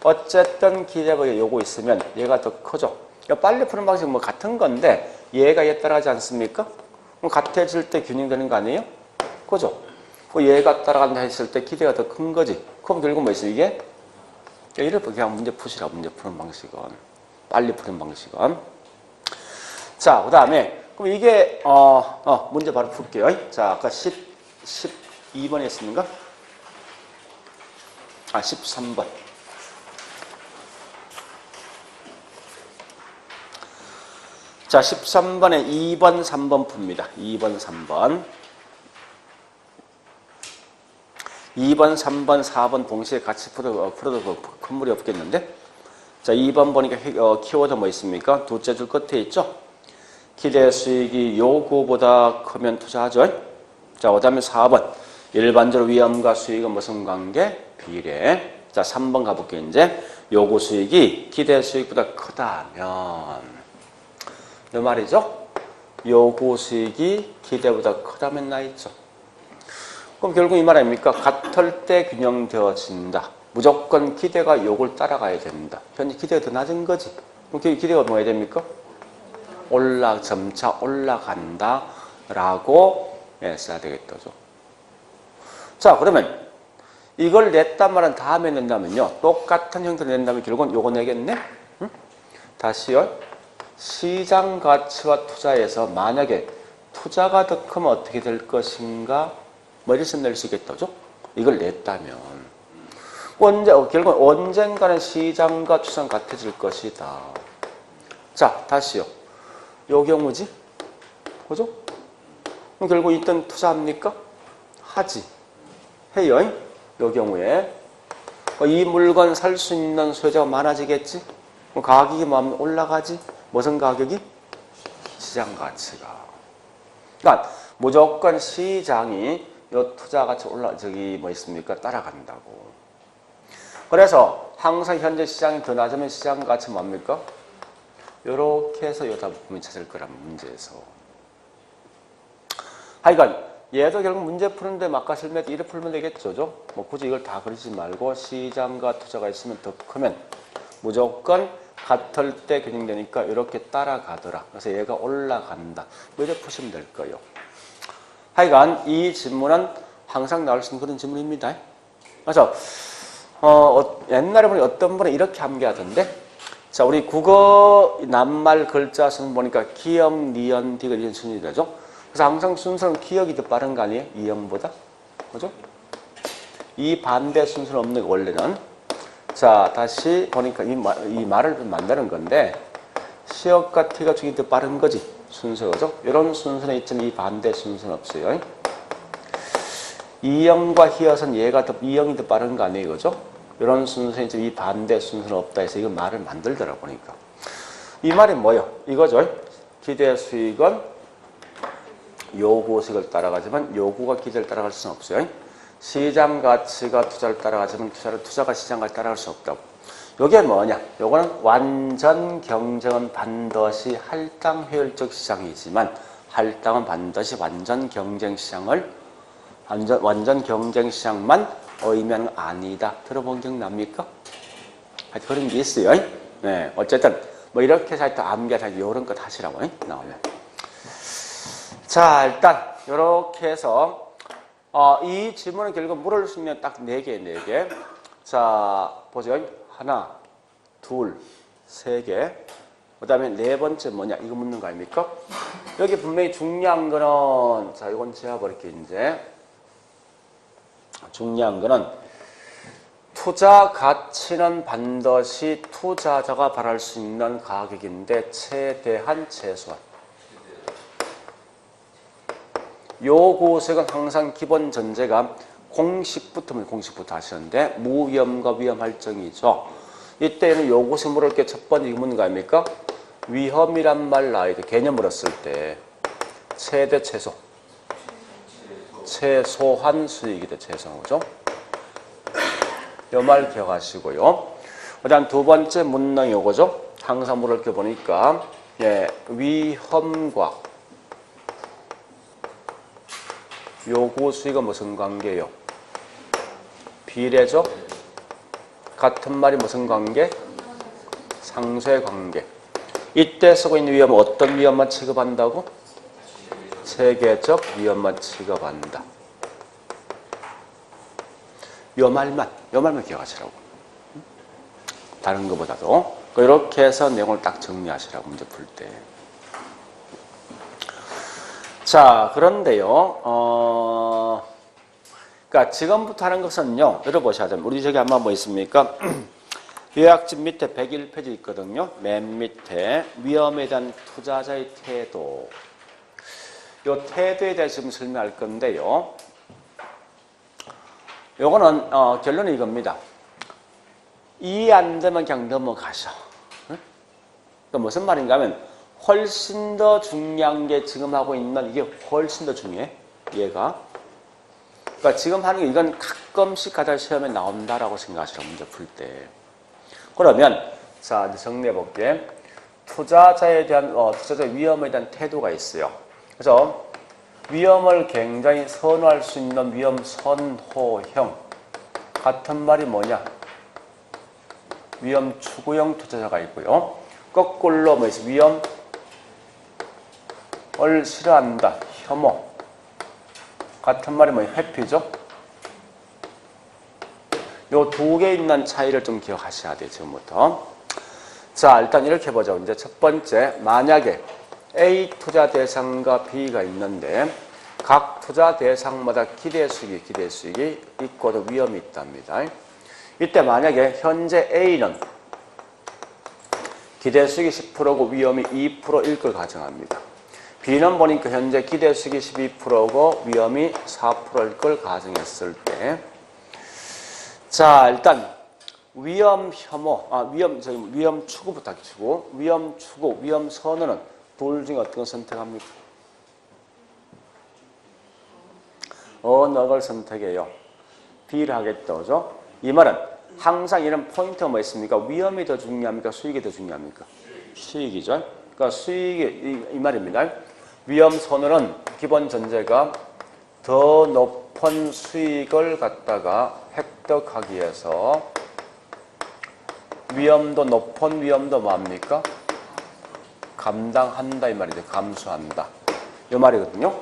어쨌든 기대가 요거 있으면 얘가 더 크죠. 빨리 푸는 방식은 뭐 같은 건데 얘가 얘 따라가지 않습니까? 그럼 같아질 때 균형되는 거 아니에요? 그죠? 얘가 따라간다 했을 때 기대가 더 큰 거지. 그럼 결국 뭐 있어 이게? 이래 그냥 문제 푸시라. 문제 푸는 방식은. 빨리 푸는 방식은. 자, 그 다음에 그럼 이게 문제 바로 풀게요. 자, 아까 12번 했습니까? 13번. 자, 13번에 2번, 3번 풉니다. 2번, 3번. 2번, 3번, 4번 동시에 같이 풀어도 큰 무리 없겠는데? 자, 2번 보니까 키워드 뭐 있습니까? 둘째 줄 끝에 있죠? 기대 수익이 요구보다 크면 투자하죠? 자, 그 다음에 4번. 일반적으로 위험과 수익은 무슨 관계? 비례. 자, 3번 가볼게요, 이제. 요구 수익이 기대 수익보다 크다면. 이 말이죠? 요구 수익이 기대보다 크다면 나 있죠? 그럼 결국 이 말 아닙니까? 같을 때 균형되어진다. 무조건 기대가 요걸 따라가야 된다. 현재 기대가 더 낮은 거지. 그럼 기대가 뭐 해야 됩니까? 점차 올라간다. 라고 써야 되겠다죠. 자, 그러면 이걸 냈단 말은 다음에 낸다면요. 똑같은 형태로 낸다면 결국은 요거 내겠네? 응? 다시요. 시장 가치와 투자에서 만약에 투자가 더 크면 어떻게 될 것인가? 뭐 이래서 낼 수 있겠다죠? 이걸 냈다면. 결국 언젠가는 시장과 투자는 같아질 것이다. 자, 다시요. 요 경우지? 그죠? 그럼 결국 이땐 투자합니까? 하지. 해요. 요 경우에. 이 물건 살 수 있는 소유자가 많아지겠지? 가격이 뭐 올라가지? 무슨 가격이? 시장 가치가. 그러니까 무조건 시장이 요 투자 가치 뭐 있습니까? 따라간다고. 그래서 항상 현재 시장이 더 낮으면 시장 가치 뭡니까? 요렇게 해서 요 답을 찾을 거란 문제에서. 하여간 얘도 결국 문제 푸는데 아까 설명했듯이 이렇게 풀면 되겠죠. 뭐 굳이 이걸 다 그리지 말고 시장과 투자가 있으면 더 크면 무조건 같을 때 균형되니까 이렇게 따라가더라. 그래서 얘가 올라간다. 뭐 이렇게 푸시면 될 거예요. 하여간 이 질문은 항상 나올 수 있는 그런 질문입니다. 그래서 옛날에 보니 어떤 분은 이렇게 암기하던데, 자, 우리 국어 낱말 글자 순 보니까 기역, 니은, 디귿 이런 순이 되죠. 그래서 항상 순서는 기역이 더 빠른 거 아니에요? 이형보다, 그죠? 이 반대 순서는 없는 거 원래는. 자, 다시 보니까 이 말을 만드는 건데 시역과 티가 중이 더 빠른 거지 순서, 그죠? 이런 순서는 있지만 이 반대 순서는 없어요. 이형과 히읗은 이형이 더 빠른 거 아니에요, 그죠? 이런 순서는 있지만 이 반대 순서는 없다 해서 이거 말을 만들더라 보니까. 이 말이 뭐예요? 이거죠. 기대 수익은 요구 수익을 따라가지만 요구가 기대를 따라갈 수는 없어요. 시장 가치가 투자를 따라가지만 투자가 시장 가치를 따라갈 수 없다고. 요게 뭐냐? 요거는 완전 경쟁은 반드시 할당 효율적 시장이지만 할당은 반드시 완전 경쟁 시장을 완전 경쟁 시장만 의미하는 건 아니다. 들어본 적 납니까? 하여튼 그런 게 있어요. 네, 어쨌든 뭐 이렇게 해서 하여튼 암기하자 요런 것 하시라고 나오면. 자, 일단 이렇게 해서 이 질문은 결국 물을 수 있는 딱 4개. 자, 보죠. 하나, 둘, 3개. 그 다음에 4번째 뭐냐? 이거 묻는 거 아닙니까? 여기 분명히 중요한 거는, 자, 이건 지워버릴게요, 이제. 중요한 거는, 투자 가치는 반드시 투자자가 바랄 수 있는 가격인데, 최대한 최소한. 요구 수익은 항상 기본 전제가 공식부터 하시는데 무위험과 위험할정이죠. 이때는 요구 수익 물을 게 첫 번째 묻는 거 아닙니까? 위험이란 말 나와야 돼. 개념 물었을 때 최대 최소 최소한 수익이다. 최소한 거죠. 요 말 기억하시고요. 그다음 두 번째 문항이 요거죠. 항상 물을 게 보니까 위험과 요구 수익은 무슨 관계예요? 비례죠? 같은 말이 무슨 관계? 상쇄 관계. 이때 쓰고 있는 위험은 어떤 위험만 취급한다고? 체계적 위험만 취급한다. 요 말만 기억하시라고. 다른 것보다도. 이렇게 해서 내용을 딱 정리하시라고, 문제 풀 때. 자, 그런데요, 그러니까 지금부터 하는 것은요, 들어보셔야 됩니다. 우리 저기 아마 뭐 있습니까? 요약집 밑에 101페이지 있거든요. 맨 밑에 위험에 대한 투자자의 태도. 요 태도에 대해서 지금 설명할 건데요. 요거는 결론은 이겁니다. 이해 안 되면 그냥 넘어가셔. 응? 그러니까 무슨 말인가 하면 훨씬 더 중요한 게 지금 하고 있는 이게 훨씬 더 중요해. 얘가. 그러니까 지금 하는 게 이건 가끔씩 가다 시험에 나온다라고 생각하시라고 문제 풀 때. 그러면 자 이제 정리해 볼게. 투자자에 대한 투자자 위험에 대한 태도가 있어요. 그래서 위험을 굉장히 선호할 수 있는 위험 선호형 같은 말이 뭐냐? 위험 추구형 투자자가 있고요. 거꾸로 뭐 있어? 위험을 싫어한다. 혐오 같은 말이 뭐냐? 회피죠. 요 두 개 있는 차이를 좀 기억하셔야 돼요. 지금부터. 자, 일단 이렇게 보죠. 이제 첫 번째, 만약에 A 투자 대상과 B가 있는데 각 투자 대상마다 기대 수익이 있고 또 위험이 있답니다. 이때 만약에 현재 A는 기대 수익이 10%고 위험이 2%일 걸 가정합니다. B는 보니까 현재 기대 수익이 12%고 위험이 4%일 걸 가정했을 때, 자 일단 위험 혐오, 위험 추구부터 치고 위험 추구, 위험 선호는 둘 중에 어떤 걸 선택합니까? 어느 걸 선택해요? B를 하겠다, 그죠? 이 말은 항상 이런 포인트가 뭐 있습니까? 위험이 더 중요합니까? 수익이 더 중요합니까? 수익이죠. 그러니까 수익이 이 말입니다. 위험 선호는 기본 전제가 더 높은 수익을 갖다가 획득하기 위해서 위험도 높은 위험도 뭐합니까? 감당한다 이 말이죠. 감수한다. 이 말이거든요.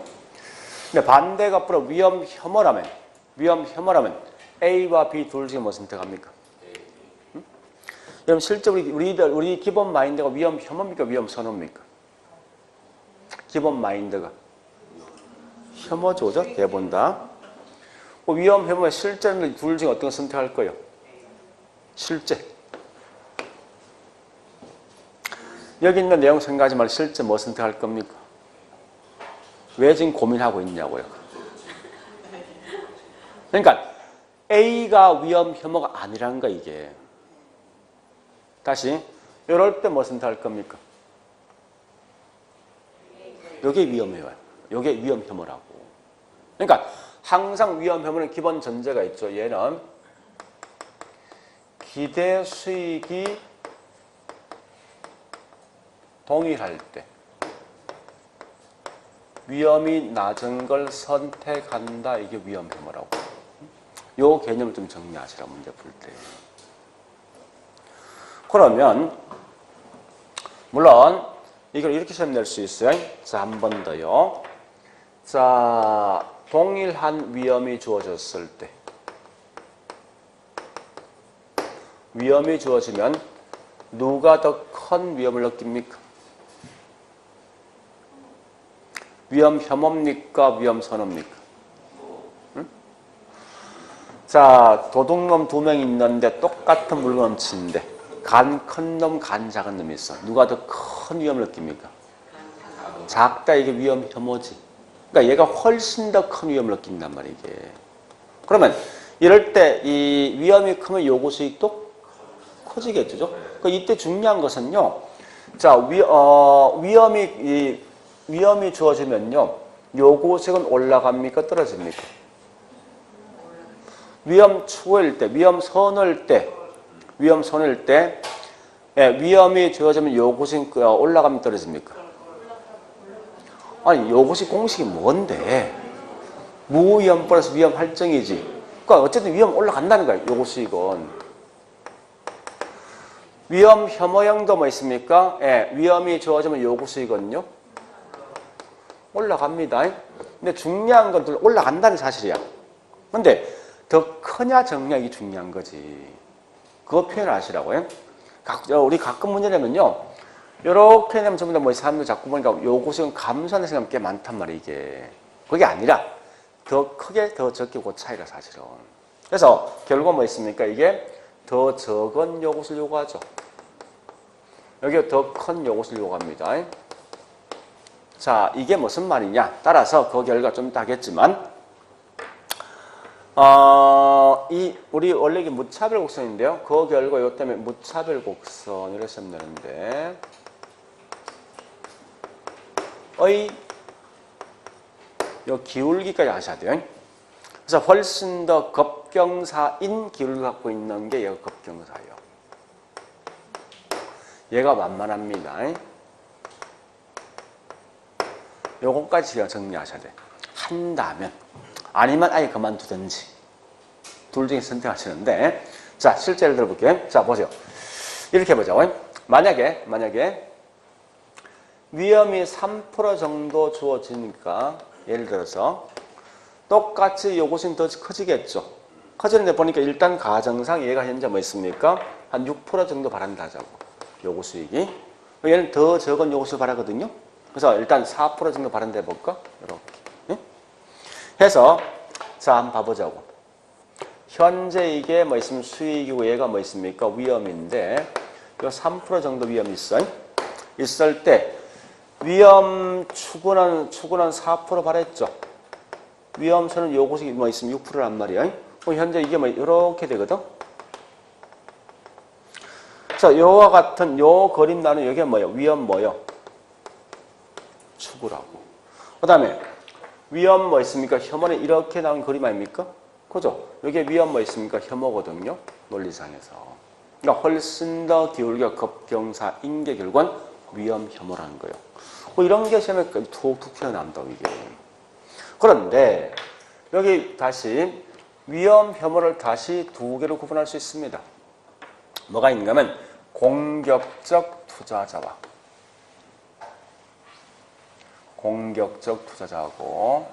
근데 반대가 앞으로 위험 혐오라면 A와 B 둘 중에 뭐 선택합니까? 응? 여러분 실제 우리 기본 마인드가 위험 혐오입니까? 위험 선호입니까? 기본 마인드가 혐오죠, 그죠? 대부분 다. 위험 혐오의 실제는 둘 중에 어떤 걸 선택할 거예요? 실제. 여기 있는 내용 생각하지 말고 실제 뭐 선택할 겁니까? 왜 지금 고민하고 있냐고요. 그러니까 A가 위험 혐오가 아니란 거 이게. 다시 이럴 때 뭐 선택할 겁니까? 이게 위험해요. 이게 위험 혐오라고. 그러니까 항상 위험 혐오는 기본 전제가 있죠. 얘는 기대 수익이 동일할 때 위험이 낮은 걸 선택한다. 이게 위험 혐오라고. 요 개념을 좀 정리하시라 문제 풀 때. 그러면 물론 이걸 이렇게 시험 낼 수 있어요. 자, 한 번 더요. 자, 동일한 위험이 주어졌을 때 위험이 주어지면 누가 더 큰 위험을 느낍니까? 위험 혐오입니까? 위험 선호입니까? 응? 자, 도둑놈 2명 있는데 똑같은 물건 훔치는데 간 큰 놈, 간 작은 놈이 있어. 누가 더 큰 위험을 느낍니까? 작다 이게 위험 혐오지. 그러니까 얘가 훨씬 더 큰 위험을 느낀단 말이야 이게. 그러면 이럴 때 이 위험이 크면 요구 수익도 커지겠죠. 그러니까 이때 중요한 것은요. 자, 위험이 주어지면요. 요구 수익은 올라갑니까? 떨어집니까? 위험 추구일 때, 위험 선호일 때, 예, 위험이 주어지면 요구수익 올라가면 떨어집니까? 아니, 요구수익 공식이 뭔데? 무위험 플러스 위험 할증이지. 그러니까 어쨌든 위험 올라간다는 거야, 요구수익은. 위험 혐오형도 뭐 있습니까? 예, 위험이 좋아지면 요구 수익은요? 올라갑니다. 근데 중요한 건 올라간다는 사실이야. 근데 더 크냐 적냐 이게 중요한 거지. 그거 표현을 하시라고요. 우리 가끔 문제 내면요. 이렇게 되면 전부 다 뭐 사람들 자꾸 보니까 요구 수익은 감소하는 생각이 꽤 많단 말이야 이게. 그게 아니라 더 크게 더 적게 그 차이가 사실은. 그래서 결국은 뭐 있습니까? 이게 더 적은 요구수를 요구하죠. 여기가 더 큰 요구수를 요구합니다. 자, 이게 무슨 말이냐? 따라서 그 결과 좀 이따 하겠지만, 우리 원래 이게 무차별 곡선인데요. 그 결과 요 때문에 무차별 곡선 이렇게 쓰면 되는데, 요 기울기까지 아셔야 돼요. 그래서 훨씬 더 급경사인 기울기를 갖고 있는 게 얘가 급경사예요. 얘가 만만합니다. 요것까지 제가 정리하셔야 돼. 한다면 아니면 아예 그만두든지 둘 중에 선택하시는데 자 실제 예를 들어볼게요. 자 보세요. 이렇게 보죠. 만약에 위험이 3% 정도 주어지니까 예를 들어서 똑같이 요구수익이 더 커지겠죠. 커지는데 보니까 일단 가정상 얘가 현재 뭐 있습니까? 한 6% 정도 바란다 하자고. 요구수익이. 얘는 더 적은 요구수익 바라거든요. 그래서 일단 4% 정도 바란다 해볼까? 이렇게. 네? 해서 자 한번 봐보자고. 현재 이게 뭐 있으면 수익이고 얘가 뭐 있습니까? 위험인데 요 3% 정도 위험이 있어요. 있을 때 위험 추구는 4% 바랬죠. 위험수는 요구수익이 뭐 있으면 6%란 말이야. 현재 이게 뭐 이렇게 되거든. 자, 요와 같은 요 그림 나는 여기가 뭐예요? 위험 뭐예요? 추구라고. 그다음에 위험 뭐 있습니까? 혐오는 이렇게 나온 그림 아닙니까? 그죠? 여기에 위험 뭐 있습니까? 혐오거든요. 논리상에서. 그러니까 훨씬 더 기울기가 급경사인 게 결국은 위험 혐오라는 거예요. 뭐 이런 게 시험에 툭툭 튀어나온다고 이게. 그런데 여기 다시 위험 혐오를 다시 두 개로 구분할 수 있습니다. 뭐가 있는가 하면 공격적 투자자와 공격적 투자자하고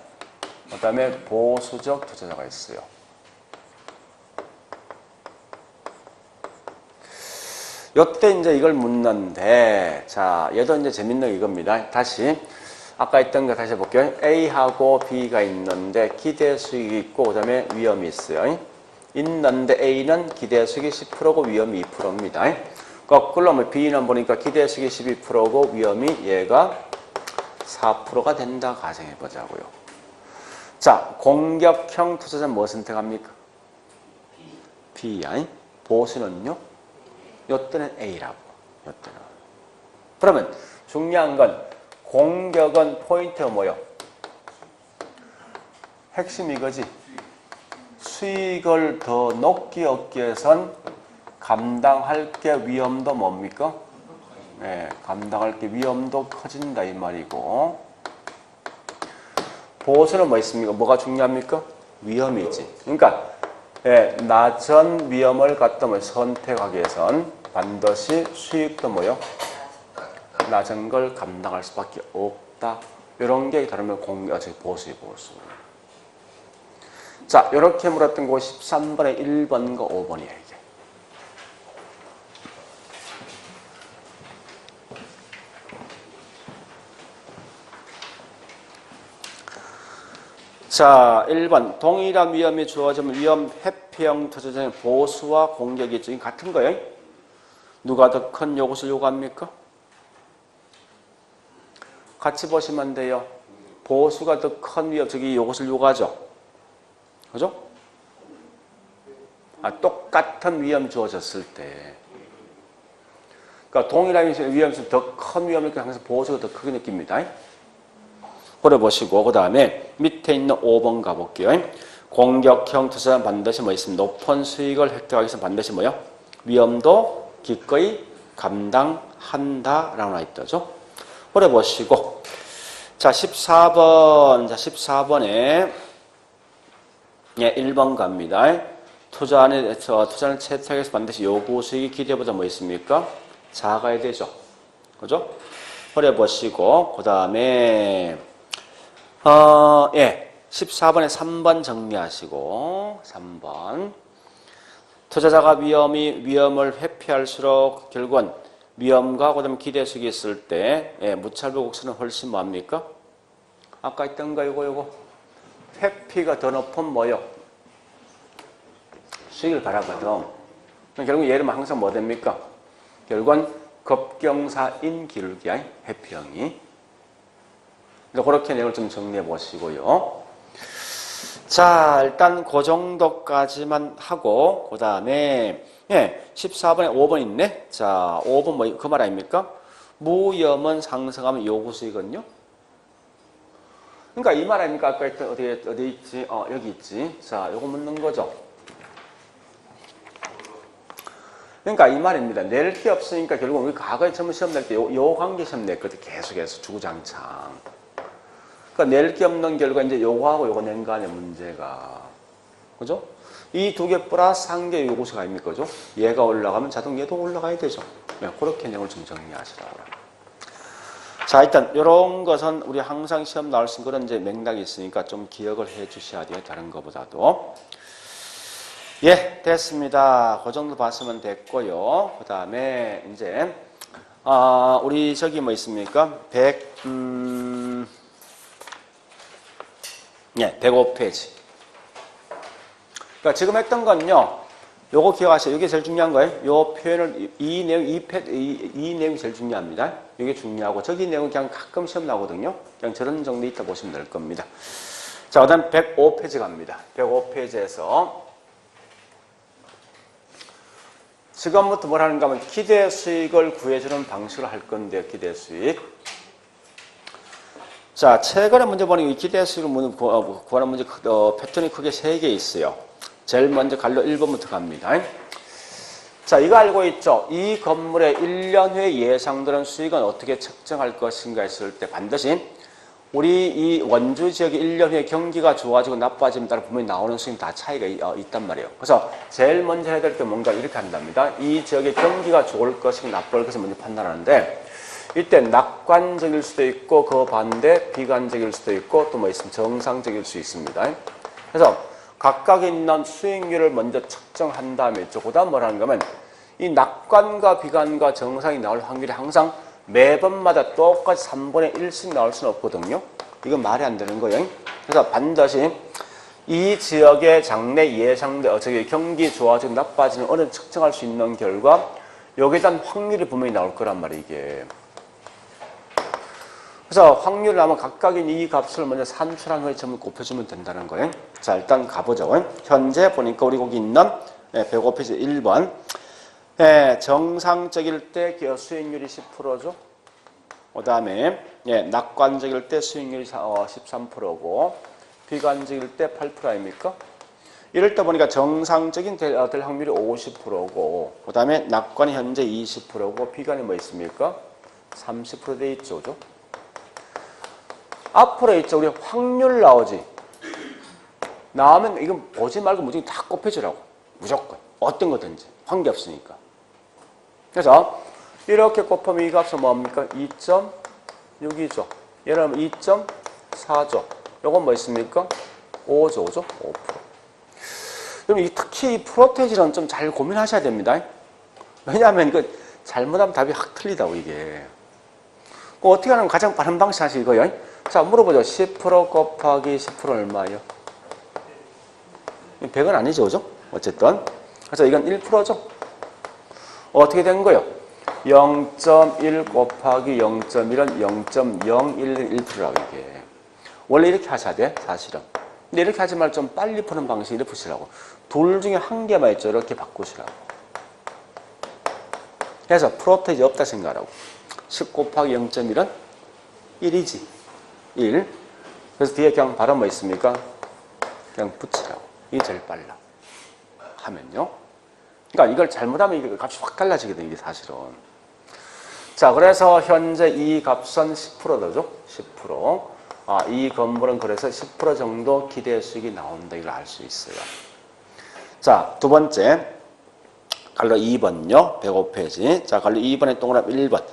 그 다음에 보수적 투자자가 있어요. 요때 이제 이걸 묻는데 자 얘도 이제 재밌는 이겁니다. 다시 아까 했던 거 다시 해볼게요. A하고 B가 있는데 기대 수익이 있고 그 다음에 위험이 있어요. 있는데 A는 기대 수익이 10%고 위험이 2%입니다. 거꾸로 B는 보니까 기대 수익이 12%고 위험이 얘가 4%가 된다 가정해보자고요. 자, 공격형 투자자는 뭐 선택합니까? B. 보수는요? 요때는 A라고. 요때는. 그러면 중요한 건 공격은 포인트가 뭐요? 핵심 이거지. 수익을 더 높게 얻기 위해선 감당할 게 위험도 뭡니까? 네, 감당할 게 위험도 커진다 이 말이고 보수는 뭐 있습니까? 뭐가 중요합니까? 위험이지. 그러니까 낮은 위험을 갖다 선택하기 위해선 반드시 수익도 뭐요? 낮은 걸 감당할 수밖에 없다. 이런 게 다르면 보수의 보수. 자, 이렇게 물었던 거 13번에 1번과 5번이에요, 이게. 자, 1번. 동일한 위험이 주어지면 위험 회피형 투자자의 보수와 공격이 있죠. 같은 거예요. 누가 더 큰 요구를 요구합니까? 같이 보시면 돼요. 보수가 더 큰 위험, 요구를 요구하죠. 그죠? 똑같은 위험이 주어졌을 때. 그러니까 동일한 위험에서 더 큰 위험이니까 항상 보수가 더 크게 느낍니다. 그래 보시고, 그 다음에 밑에 있는 5번 가볼게요. 공격형 투자자는 반드시 뭐 있습니다. 높은 수익을 획득하기 위해서 반드시 뭐요? 위험도 기꺼이 감당한다. 라고 나와 있다죠. 그래 보시고, 자, 14번. 자, 14번에 1번 갑니다. 투자는 채택하기 위해서 반드시 요구 수익이 기대보다 뭐 있습니까? 작아야 되죠. 그죠? 허려 보시고, 그 다음에, 14번에 3번 정리하시고, 3번. 투자자가 위험을 회피할수록 결국은 위험과 그다음에 기대 수익이 있을 때 무차별 곡선은 훨씬 뭐합니까? 아까 있던 거 요거 회피가 더 높은 뭐요? 수익을 바라거든. 결국 예를 들면 항상 뭐 됩니까? 결국은 급경사인 기울기야 회피형이. 그렇게 내용을 좀 정리해 보시고요. 자, 일단 그 정도까지만 하고, 그 다음에, 14번에 5번 있네? 자, 5번 뭐, 그 말 아닙니까? 무염은 상승하면 요구수익은요? 그러니까 이 말 아닙니까? 아까 했던, 어디 있지? 여기 있지. 자, 요거 묻는 거죠. 그러니까 이 말입니다. 낼 게 없으니까 결국 우리 과거에 처음 시험 낼 때 요 관계 시험 냈거든. 계속해서 주구장창. 그러니까 낼 게 없는 결과 이제 요거하고 요거 낸 거 아니야 문제가. 그죠? 이 두 개 플러스 한 개 요것이 아닙니까? 그죠? 얘가 올라가면 자동 얘도 올라가야 되죠. 네, 그렇게 내용을 좀 정리하시라고. 자, 일단 이런 것은 우리 항상 시험 나올 수 있는 그런 이제 맥락이 있으니까 좀 기억을 해 주셔야 돼요. 다른 것보다도. 예, 됐습니다. 그 정도 봤으면 됐고요. 그 다음에 이제 우리 저기 뭐 있습니까? 105페이지. 그러니까 지금 했던 건요. 요거 기억하세요. 이게 제일 중요한 거예요. 요 표현을 이 내용이 제일 중요합니다. 이게 중요하고 저기 내용은 그냥 가끔 시험 나오거든요. 그냥 저런 정도 있다 보시면 될 겁니다. 자, 그다음 105페이지 갑니다. 105페이지에서 지금부터 뭘 하는가 하면 기대 수익을 구해주는 방식을 할 건데요. 기대 수익. 자, 최근에 문제 보니 기대 수익을 구하는 문제 패턴이 크게 3개 있어요. 제일 먼저 갈로 1번부터 갑니다. 자, 이거 알고 있죠? 이 건물의 1년 후에 예상되는 수익은 어떻게 측정할 것인가 했을 때 반드시 우리 이 원주 지역의 1년 후에 경기가 좋아지고 나빠짐에 따라 분명히 나오는 수익 다 차이가 있단 말이에요. 그래서 제일 먼저 해야 될 게 뭔가 이렇게 한답니다. 이 지역의 경기가 좋을 것인가 나쁠 것인가 먼저 판단하는데 이때 낙관적일 수도 있고 그 반대 비관적일 수도 있고 또 뭐 있으면 정상적일 수 있습니다. 그래서 각각 있는 수익률을 먼저 측정한 다음에 있죠. 그 다음 뭐라는 거면 이 낙관과 비관과 정상이 나올 확률이 항상 매번마다 똑같이 3분의 1씩 나올 수는 없거든요. 이건 말이 안 되는 거예요. 그래서 반드시 이 지역의 장래 예상대 경기 좋아지고 나빠지는 어느 측정할 수 있는 결과 여기에 대한 확률이 분명히 나올 거란 말이에요. 이게. 그래서 확률을 나면 각각의 이 값을 먼저 산출한 후에 점을 곱해주면 된다는 거예요. 자, 일단 가보죠. 현재 보니까 우리 거기 있는 105페이지 1번. 정상적일 때 수익률이 10%죠. 그 다음에 낙관적일 때 수익률이 13%고 비관적일 때 8% 아닙니까? 이럴 때 보니까 정상적인 될 확률이 50%고 그 다음에 낙관이 현재 20%고 비관이 뭐 있습니까? 30% 돼 있죠. 그죠? 앞으로 있죠. 우리 확률 나오지. 나오면 이건 보지 말고 무조건 다 곱해주라고. 무조건. 어떤 거든지. 관계없으니까. 그래서 이렇게 곱하면 이 값은 뭡니까? 2.6이죠. 예를 들면 2.4죠. 요건 뭐 있습니까? 5죠. 5죠? 5%. 그럼 특히 이 프로테이지는 좀 잘 고민하셔야 됩니다. 왜냐하면 잘못하면 답이 확 틀리다고 이게. 어떻게 하면 가장 빠른 방식 하시 이거요? 자, 물어보죠. 10% 곱하기 10% 얼마예요? 100은 아니죠. 그죠? 어쨌든. 그래서 이건 1%죠. 어떻게 된 거예요? 0.1 곱하기 0.1은 0.011%라고 이게. 원래 이렇게 하셔야 돼, 사실은. 근데 이렇게 하지 말고 좀 빨리 푸는 방식을 이렇게 푸시라고. 둘 중에 한 개만 있죠. 이렇게 바꾸시라고. 그래서 프로테이지 없다 생각하라고. 10 곱하기 0.1은 1이지. 1. 그래서 뒤에 그냥 바로 뭐 있습니까? 그냥 붙이라고. 이게 제일 빨라. 하면요. 그러니까 이걸 잘못하면 이게 값이 확 달라지거든요. 이게 사실은. 자, 그래서 현재 이 값은 10%죠. 10%. 이 건물은 그래서 10% 정도 기대 수익이 나온다. 이걸 알 수 있어요. 자, 두 번째. 갈로 2번요. 105페이지. 자, 갈로 2번에 동그라미 1번.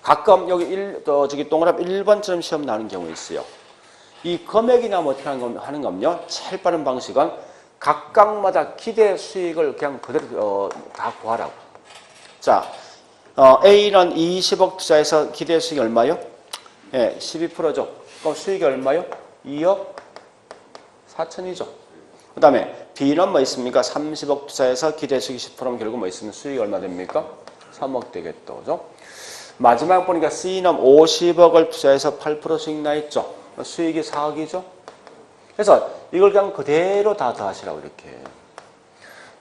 가끔 여기 저기 동그라미 1번처럼 시험 나오는 경우 있어요. 이 금액이 나면 어떻게 하는 겁요? 제일 빠른 방식은 각각마다 기대 수익을 그냥 그대로 다 구하라고. 자, A는 20억 투자해서 기대 수익이 얼마요? 예, 12%죠. 그럼 수익이 얼마요? 2억 4천이죠. 그 다음에 B는 뭐 있습니까? 30억 투자해서 기대 수익이 10%면 결국 뭐 있으면 수익이 얼마 됩니까? 3억 되겠죠. 그죠? 마지막 보니까 C는 50억을 투자해서 8% 수익 나 있죠. 수익이 4억이죠. 그래서 이걸 그냥 그대로 다 더하시라고 이렇게.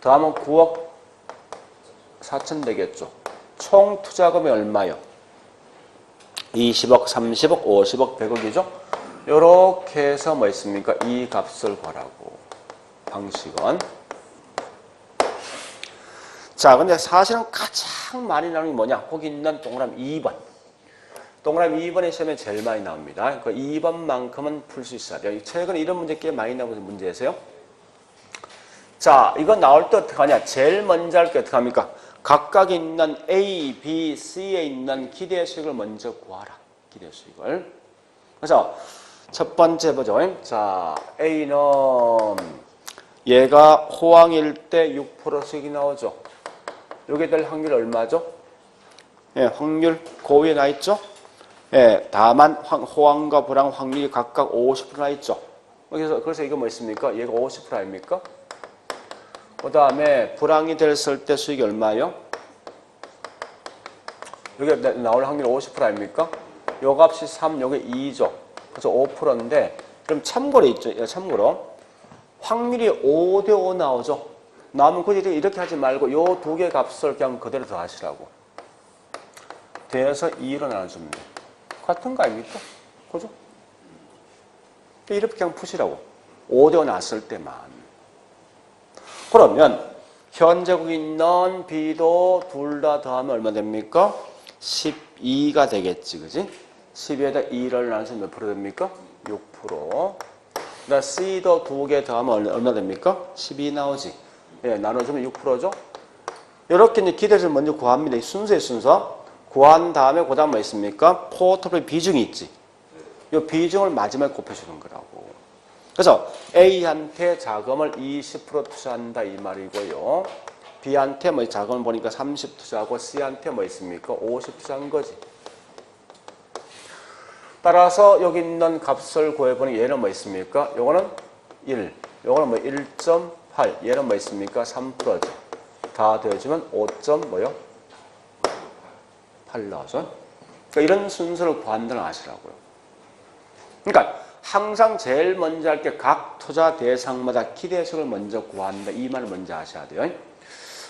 더하면 9억 4천 되겠죠. 총 투자금이 얼마요? 20억, 30억, 50억, 100억이죠. 이렇게 해서 뭐 있습니까? 이 값을 구하라고. 방식은. 자, 근데 사실은 가장 많이 나오는 게 뭐냐? 거기 있는 동그라미 2번. 동그라미 2번의 시험에 제일 많이 나옵니다. 그 2번만큼은 풀 수 있어야 돼요. 최근에 이런 문제 꽤 많이 나오는 문제세요. 자, 이거 나올 때 어떻게 하냐? 제일 먼저 할 게 어떻게 합니까? 각각 있는 A, B, C에 있는 기대 수익을 먼저 구하라. 기대 수익을. 그래서 첫 번째 보죠. 자, A는 얘가 호황일 때 6% 수익이 나오죠. 여기에 될 확률 얼마죠? 예, 확률 고위에 나 있죠? 예, 다만 호황과 불황 확률이 각각 50% 나 있죠. 그래서 이거 뭐 있습니까? 얘가 50% 아닙니까? 그 다음에 불황이 됐을 때 수익이 얼마예요? 여기 나올 확률 50% 아닙니까? 요 값이 3, 요게 2죠. 그래서 5%인데 그럼 참고로 있죠. 참고로 확률이 5대5 나오죠. 나오면 굳이 이렇게 하지 말고 요 두 개 값을 그냥 그대로 더하시라고. 대에서 2로 나눠주면 돼. 같은 거 아닙니까? 그죠? 이렇게 그냥 푸시라고. 5대5 나왔을 때만. 그러면 현재 거기 있는 B도 둘 다 더하면 얼마 됩니까? 12가 되겠지. 그지? 12에다 2를 나눠서 몇 프로 됩니까? 6%. 그다음 C도 두 개 더하면 얼마 됩니까? 12 나오지. 예, 나눠주면 6%죠. 이렇게 이제 기대를 먼저 구합니다. 이 순서의 순서. 구한 다음에 그 다음 뭐 있습니까? 포트폴리오 비중이 있지. 이 비중을 마지막에 곱해주는 거라고. 그래서 A한테 자금을 20% 투자한다 이 말이고요. B한테 뭐 자금을 보니까 30 투자하고 C한테 뭐 있습니까? 50 투자한 거지. 따라서 여기 있는 값을 구해보니 얘는 뭐 있습니까? 요거는 1, 요거는 뭐 1.8, 얘는 뭐 있습니까? 3%죠. 다 더해주면 5. 뭐요? 8 나오죠. 그러니까 이런 순서를 구한다는 아시라고요. 그러니까 항상 제일 먼저 할 게 각 투자 대상마다 기대수를 먼저 구한다. 이 말을 먼저 아셔야 돼요.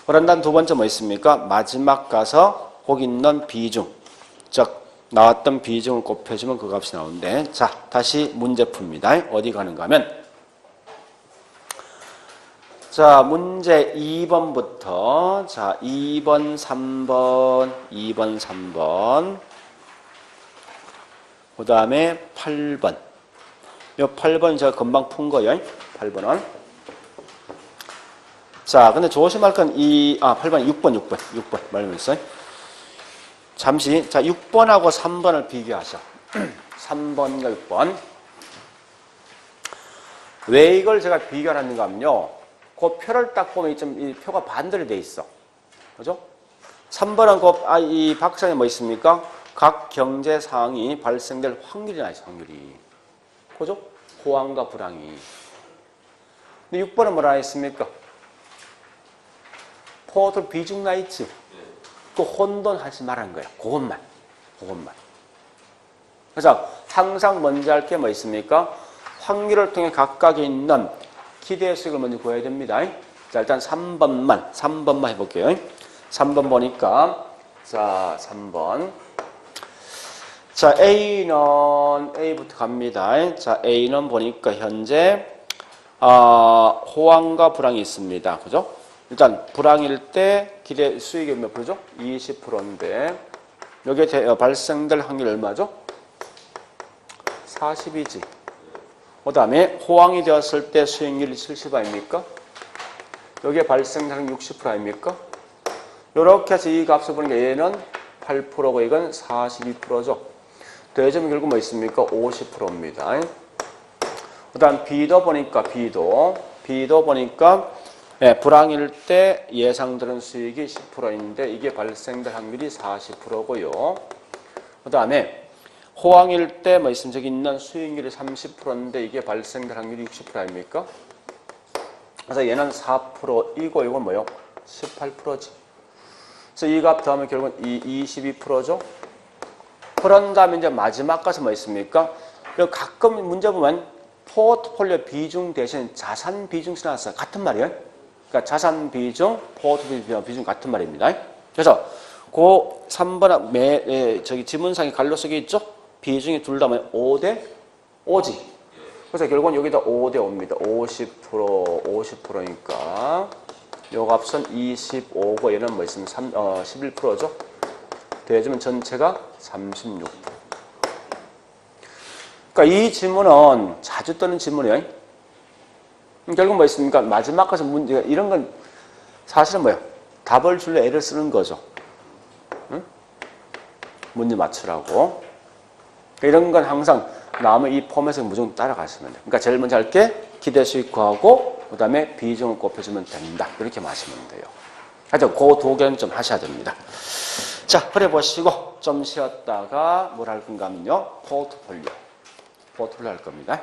그런 다음 두 번째 뭐 있습니까? 마지막 가서 거기 있는 비중, 즉 나왔던 비중을 곱해주면 그 값이 나오는데, 자 다시 문제 풉니다. 어디 가는가 하면 자 문제 2번부터 자 2번, 3번, 2번, 3번 그 다음에 8번 요 8번 제가 금방 푼 거예요. 8번은 자 근데 조심할 건 8번 6번 말씀했어요. 잠시 자 6번하고 3번을 비교하죠. 3번과 6번 왜 이걸 제가 비교하는가 하면요. 그 표를 딱 보면 이 표가 반대로 돼 있어. 그죠? 3번은 이 박스에 뭐 있습니까? 각 경제 상황이 발생될 확률이 나 있어. 확률이. 그죠? 호황과 불황이. 근데 6번은 뭐라 했습니까? 포털 비중 나 있지. 그 혼돈하지 말라는 거야. 그것만. 그래서 항상 먼저 할 게 뭐 있습니까? 확률을 통해 각각에 있는 기대 수익을 먼저 구해야 됩니다. 자, 일단 3번만 해볼게요. 3번 보니까, 자, 3번. 자, A부터 갑니다. 자, A는 보니까 현재, 호황과 불황이 있습니다. 그죠? 일단, 불황일 때 기대 수익이 몇 프로죠? 20%인데, 여기에 발생될 확률 얼마죠? 40이지. 그 다음에 호황이 되었을 때 수익률이 70 아닙니까? 여기에 발생하는 60% 아닙니까? 이렇게 해서 이 값을 보니까 얘는 8%고 이건 42%죠. 대점이 결국 뭐 있습니까? 50%입니다. 그 다음 B도 보니까 B도 보니까 예, 불황일 때 예상되는 수익이 10%인데 이게 발생될 확률이 40%고요. 그 다음에 호황일 때 뭐 있으면 저기 있는 수익률이 30%인데 이게 발생될 확률이 60% 아닙니까? 그래서 얘는 4%이고 이건 뭐요? 18%지. 그래서 이 값 더하면 결국은 22%죠. 그런 다음에 이제 마지막 값은 뭐 있습니까? 가끔 문제 보면 포트폴리오 비중 대신 자산 비중 써놨어요. 같은 말이에요. 그러니까 자산 비중, 포트폴리오 비중 같은 말입니다. 그래서 그 3번 저기 지문상에 갈로 쓰기 있죠? 비중이 둘 다 5대 5지. 그래서 결국은 여기다 5대 5입니다. 50%니까 요 값은 25고 얘는 뭐 있으면 11%죠. 대해주면 전체가 36%. 그러니까 이 지문은 자주 뜨는 지문이에요. 결국 뭐 있습니까? 마지막 가서 문제가 이런 건 사실은 뭐예요? 답을 줄래 애를 쓰는 거죠. 응? 문제 맞추라고. 이런 건 항상 남의 이 폼에서 무조건 따라가시면 돼요. 그러니까 제일 먼저 할게 기대 수익 구하고 그 다음에 비중을 곱해주면 된다. 이렇게 마시면 돼요. 하여튼 그 두 개는 좀 하셔야 됩니다. 자, 그래 보시고 좀 쉬었다가 뭘 할 건가 하면요. 포트폴리오 할 겁니다.